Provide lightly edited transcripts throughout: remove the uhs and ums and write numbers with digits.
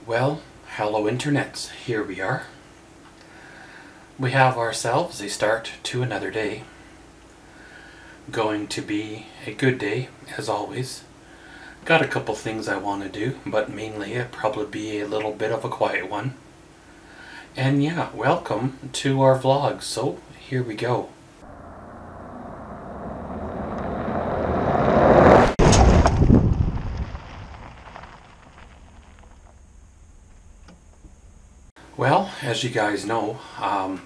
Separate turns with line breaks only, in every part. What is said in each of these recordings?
Well, hello internets, here we are. We have ourselves a start to another day. Going to be a good day, as always. Got a couple things I want to do, but mainly it'll probably be a little bit of a quiet one. And yeah, welcome to our vlog, so here we go. Well, as you guys know,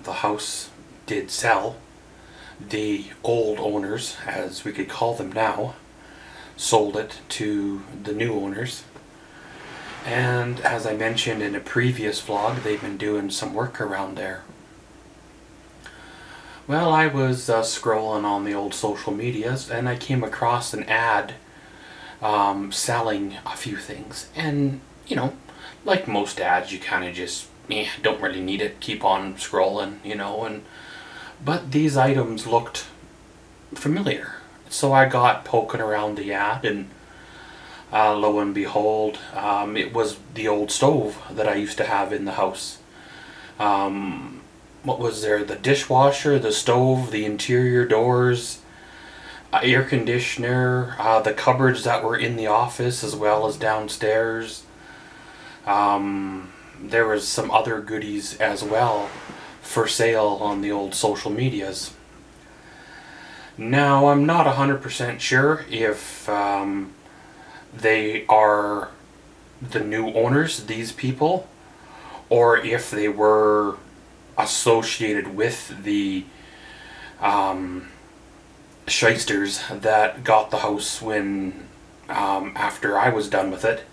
the house did sell. The old owners, as we could call them now, sold it to the new owners. And as I mentioned in a previous vlog, they've been doing some work around there. Well, I was scrolling on the old social medias and I came across an ad selling a few things. And, you know, like most ads, you kind of just don't really need it, keep on scrolling, you know, but these items looked familiar. So I got poking around the ad and lo and behold, it was the old stove that I used to have in the house. What was there? The dishwasher, the stove, the interior doors, air conditioner, the cupboards that were in the office as well as downstairs. There was some other goodies as well for sale on the old social medias. Now, I'm not 100% sure if they are the new owners, these people, or if they were associated with the shysters that got the house when after I was done with it.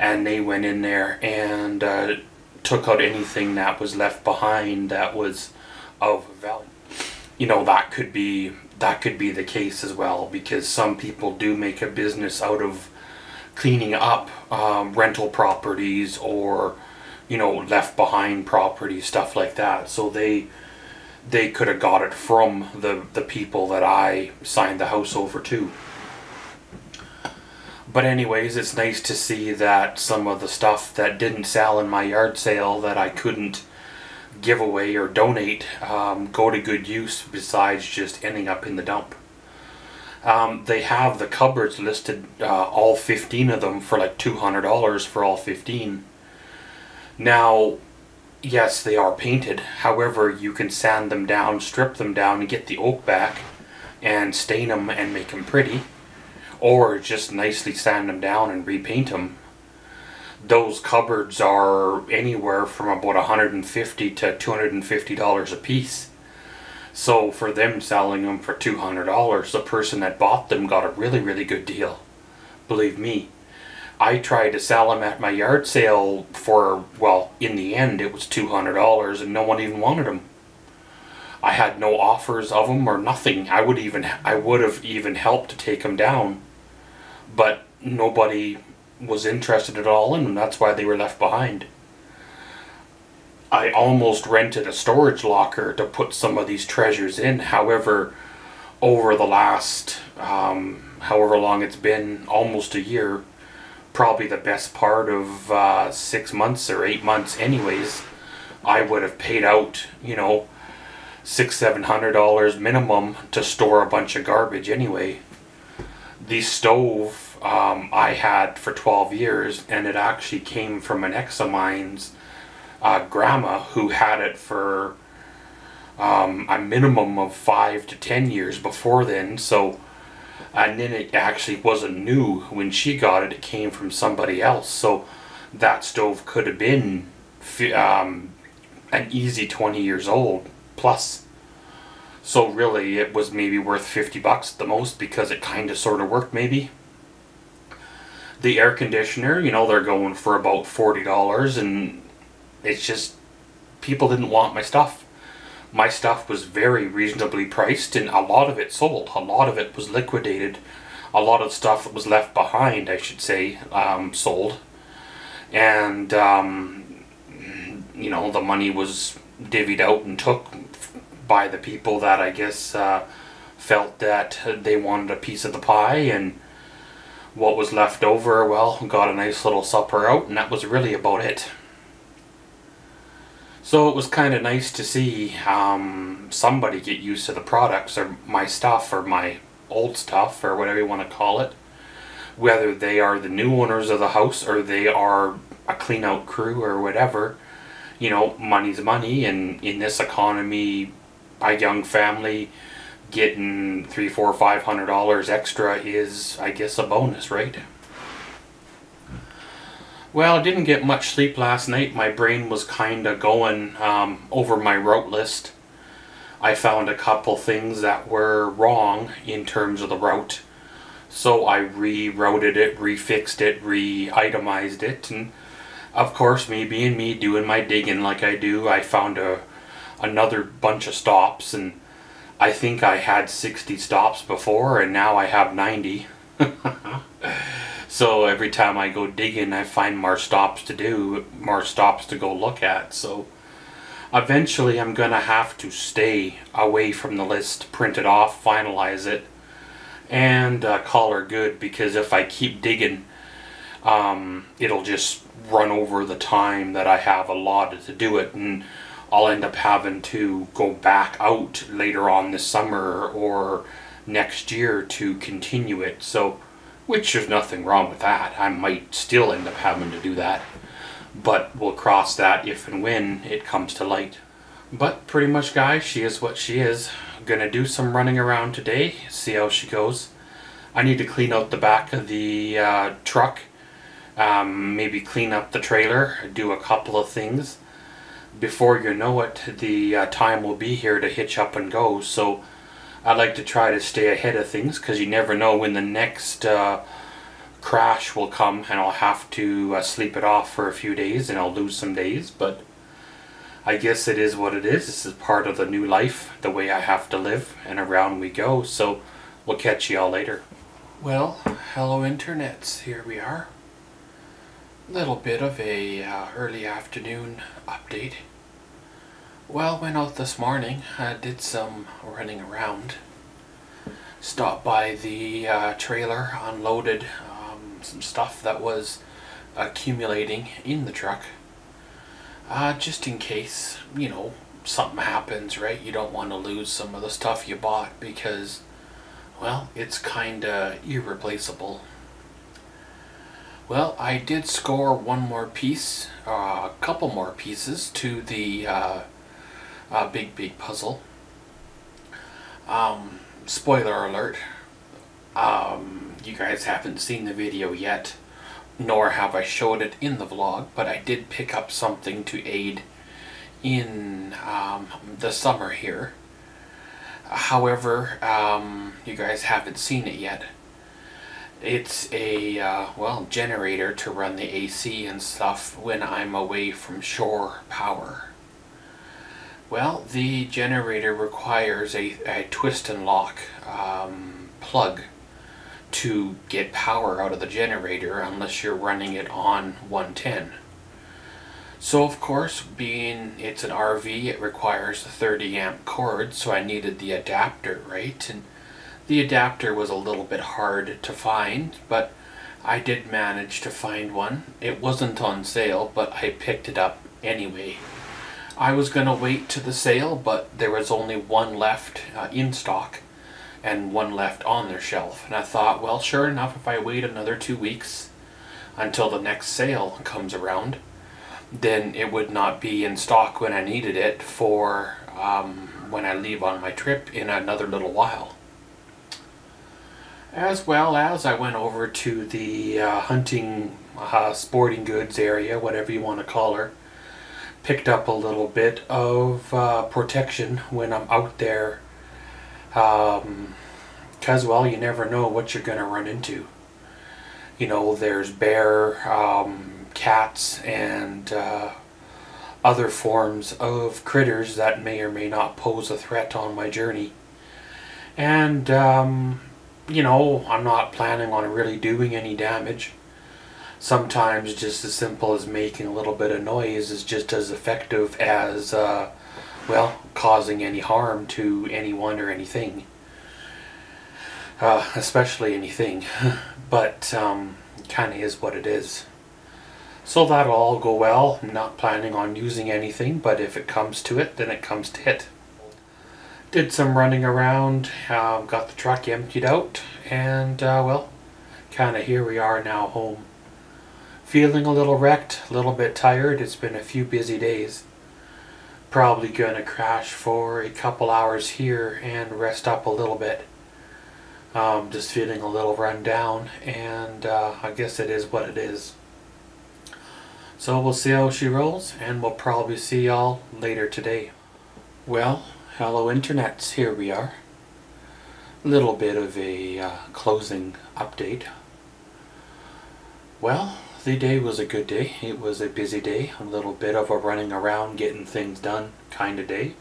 And they went in there and took out anything that was left behind that was of value. You know, that could be the case as well, because some people do make a business out of cleaning up rental properties or, you know, left behind properties, stuff like that. So they could have got it from the people that I signed the house over to. But anyways, it's nice to see that some of the stuff that didn't sell in my yard sale that I couldn't give away or donate go to good use, besides just ending up in the dump. They have the cupboards listed, all 15 of them, for like $200 for all 15. Now, yes, they are painted. However, you can sand them down, strip them down, and get the oak back and stain them and make them pretty. Or just nicely sand them down and repaint them. Those cupboards are anywhere from about $150 to $250 a piece. So for them selling them for $200, the person that bought them got a really, really good deal. Believe me. I tried to sell them at my yard sale for, well, in the end it was $200 and no one even wanted them. I had no offers of them or nothing. I would have even helped to take them down. But nobody was interested at all in them. That's why they were left behind. I almost rented a storage locker to put some of these treasures in. However, over the last, however long it's been, almost a year, probably the best part of 6 months or 8 months anyways, I would have paid out, you know, $600–700 minimum to store a bunch of garbage anyway. The stove I had for 12 years, and it actually came from an ex of mine's grandma who had it for a minimum of 5 to 10 years before then. So, and then it actually wasn't new when she got it. It came from somebody else. So that stove could have been an easy 20 years old plus. So really it was maybe worth $50 at the most, because it kind of sort of worked maybe. The air conditioner, you know, they're going for about $40, and it's just, people didn't want my stuff. My stuff was very reasonably priced, and a lot of it sold. A lot of it was liquidated. A lot of stuff that was left behind, I should say, sold. And, you know, the money was divvied out and took by the people that I guess felt that they wanted a piece of the pie, and What was left over, well, got a nice little supper out, and that was really about it. So it was kind of nice to see somebody get used to the products, or my stuff, or my old stuff, or whatever you want to call it. Whether they are the new owners of the house, or they are a clean out crew, or whatever. You know, money's money, and in this economy, a young family getting $300, $400, $500 extra is, I guess, a bonus, right? Well, I didn't get much sleep last night. My brain was kind of going over my route list. I found a couple things that were wrong in terms of the route. So I rerouted it, refixed it, re-itemized it, and of course, me being me, doing my digging like I do, I found another bunch of stops, and I think I had 60 stops before, and now I have 90. So every time I go digging, I find more stops to do, more stops to go look at. So eventually I'm going to have to stay away from the list, print it off, finalize it, and call her good, because if I keep digging, it'll just run over the time that I have allotted to do it, and I'll end up having to go back out later on this summer or next year to continue it. So, which there's nothing wrong with that. I might still end up having to do that, but we'll cross that if and when it comes to light. But pretty much, guys, she is what she is. I'm gonna do some running around today, see how she goes. I need to clean out the back of the truck, maybe clean up the trailer, do a couple of things. Before you know it, the time will be here to hitch up and go. So I like to try to stay ahead of things, because you never know when the next crash will come, and I'll have to sleep it off for a few days, and I'll lose some days. But I guess it is what it is. This is part of the new life, the way I have to live, and around we go. So we'll catch you all later. Well, hello internets, here we are. Little bit of a early afternoon update. Well, went out this morning, did some running around. Stopped by the trailer, unloaded some stuff that was accumulating in the truck. Just in case, you know, something happens, right? You don't want to lose some of the stuff you bought, because, well, it's kinda irreplaceable. Well, I did score one more piece, a couple more pieces to the big puzzle. Spoiler alert, you guys haven't seen the video yet, nor have I showed it in the vlog, but I did pick up something to aid in the summer here. However, you guys haven't seen it yet. It's a, well, generator to run the AC and stuff when I'm away from shore power. Well, the generator requires a twist and lock plug to get power out of the generator, unless you're running it on 110. So of course, being it's an RV, it requires the 30 amp cord, so I needed the adapter, right? And the adapter was a little bit hard to find, but I did manage to find one. It wasn't on sale, but I picked it up anyway. I was going to wait to the sale, but there was only one left in stock and one left on their shelf. And I thought, well, sure enough, if I wait another 2 weeks until the next sale comes around, then it would not be in stock when I needed it for when I leave on my trip in another little while. As well as I went over to the hunting sporting goods area, whatever you want to call her. Picked up a little bit of protection when I'm out there, because, well, you never know what you're going to run into. You know, there's bear, cats, and other forms of critters that may or may not pose a threat on my journey. And, you know, I'm not planning on really doing any damage. Sometimes just as simple as making a little bit of noise is just as effective as, well, causing any harm to anyone or anything. especially anything. But kind of is what it is. So that'll all go well. I'm not planning on using anything, but if it comes to it, then it comes to it. Did some running around, got the truck emptied out, and well, kind of here we are now home. Feeling a little wrecked, a little bit tired. It's been a few busy days. Probably gonna crash for a couple hours here and rest up a little bit. Just feeling a little run down, and I guess it is what it is. So we'll see how she rolls, and we'll probably see y'all later today. Well, hello internets, here we are. Little bit of a closing update. Well, the day was a good day. It was a busy day, a little bit of a running around, getting things done kind of day.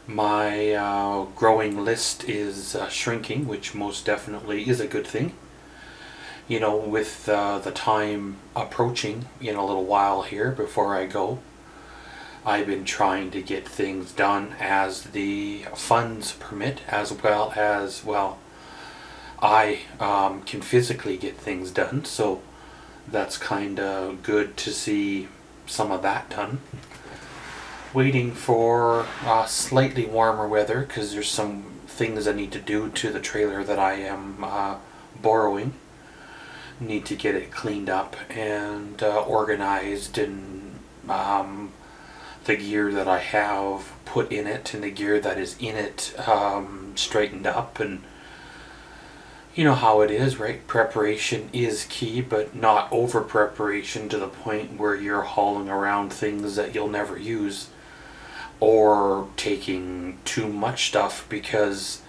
My growing list is shrinking, which most definitely is a good thing. You know, with the time approaching in a little while here before I go, I've been trying to get things done as the funds permit, as well as, well, I can physically get things done, so that's kind of good to see some of that done. Waiting for slightly warmer weather, because there's some things I need to do to the trailer that I am borrowing. Need to get it cleaned up and organized, and the gear that I have put in it and the gear that is in it straightened up. And you know how it is, right? Preparation is key, but not over preparation to the point where you're hauling around things that you'll never use, or taking too much stuff because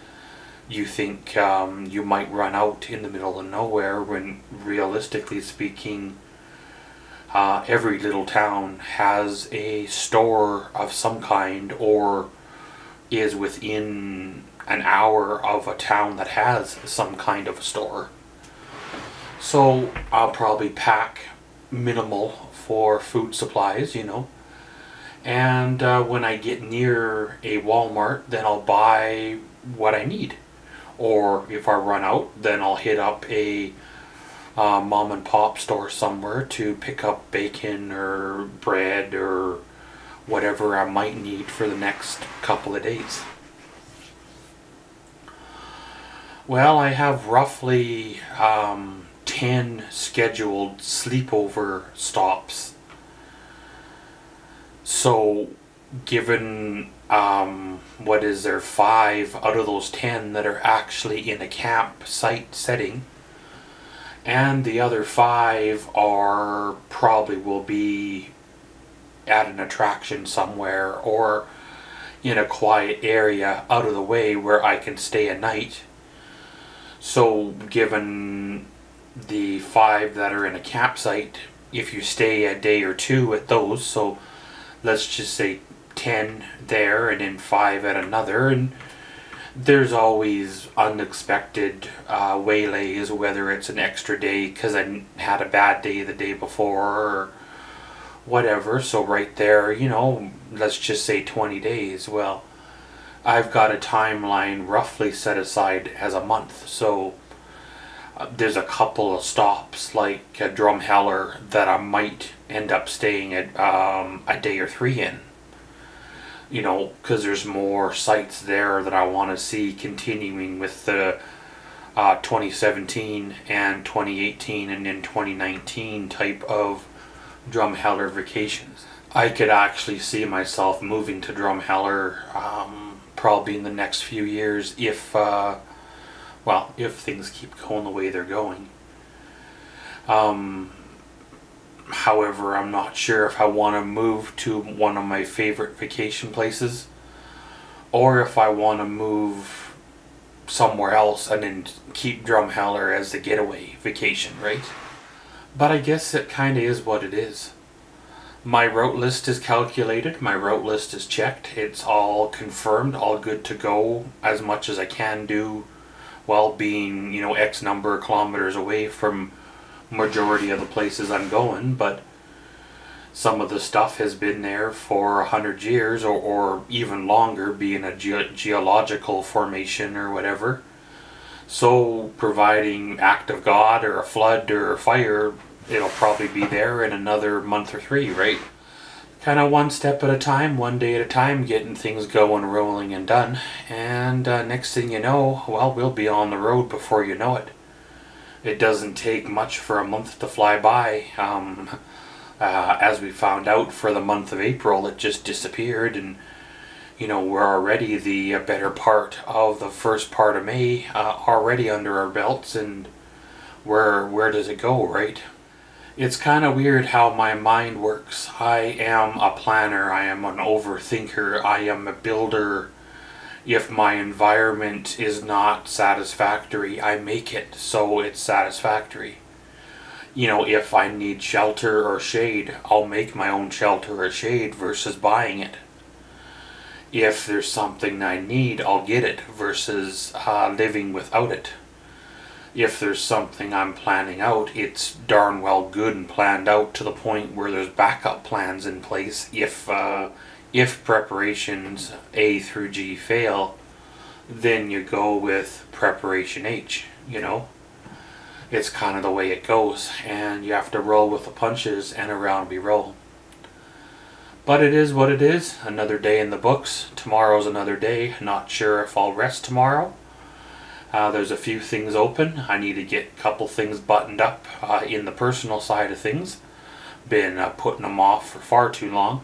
you think you might run out in the middle of nowhere, when realistically speaking, every little town has a store of some kind, or is within an hour of a town that has some kind of a store. So I'll probably pack minimal for food supplies, you know, and when I get near a Walmart, then I'll buy what I need. Or if I run out, then I'll hit up a mom and pop store somewhere to pick up bacon or bread or whatever I might need for the next couple of days. Well, I have roughly 10 scheduled sleepover stops. So given what is there, 5 out of those 10 that are actually in a campsite setting, and the other 5 are probably will be at an attraction somewhere or in a quiet area out of the way where I can stay a night. So given the 5 that are in a campsite, if you stay a day or 2 at those, so let's just say 10 there and then 5 at another, and there's always unexpected waylays, whether it's an extra day because I had a bad day the day before or whatever. So right there, you know, let's just say 20 days. Well, I've got a timeline roughly set aside as a month, so there's a couple of stops like Drumheller that I might end up staying at a day or 3 in. You know, because there's more sites there that I want to see, continuing with the 2017 and 2018 and then 2019 type of Drumheller vacations. I could actually see myself moving to Drumheller probably in the next few years if, well, if things keep going the way they're going. However, I'm not sure if I want to move to one of my favorite vacation places, or if I want to move somewhere else and then keep Drumheller as the getaway vacation, right? But I guess it kind of is what it is. My route list is calculated, my route list is checked, it's all confirmed, all good to go as much as I can do, while being, you know, X number of kilometers away from majority of the places I'm going. But some of the stuff has been there for 100 years or even longer, being a geological formation or whatever. So providing act of God or a flood or a fire, it'll probably be there in another month or 3, right? Kind of one step at a time, one day at a time, getting things going, rolling and done. And next thing you know, well, we'll be on the road before you know it. It doesn't take much for a month to fly by. As we found out, for the month of April, it just disappeared, and we're already the better part of the first part of May already under our belts, and where does it go, right? It's kind of weird how my mind works. I am a planner, I am an overthinker, I am a builder. If my environment is not satisfactory, I make it so it's satisfactory. If I need shelter or shade, I'll make my own shelter or shade versus buying it. If there's something I need, I'll get it versus living without it. If there's something I'm planning out, it's darn well good and planned out to the point where there's backup plans in place. If preparations A through G fail, then you go with preparation H, It's kind of the way it goes, and you have to roll with the punches, and around we roll. But it is what it is. Another day in the books. Tomorrow's another day. Not sure if I'll rest tomorrow. There's a few things open. I need to get a couple things buttoned up in the personal side of things. Been putting them off for far too long.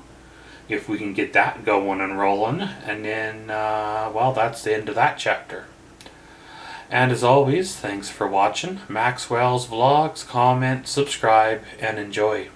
If we can get that going and rolling, and then, well, that's the end of that chapter. And as always, thanks for watching. Maxwell's Vlogs. Comment, subscribe, and enjoy.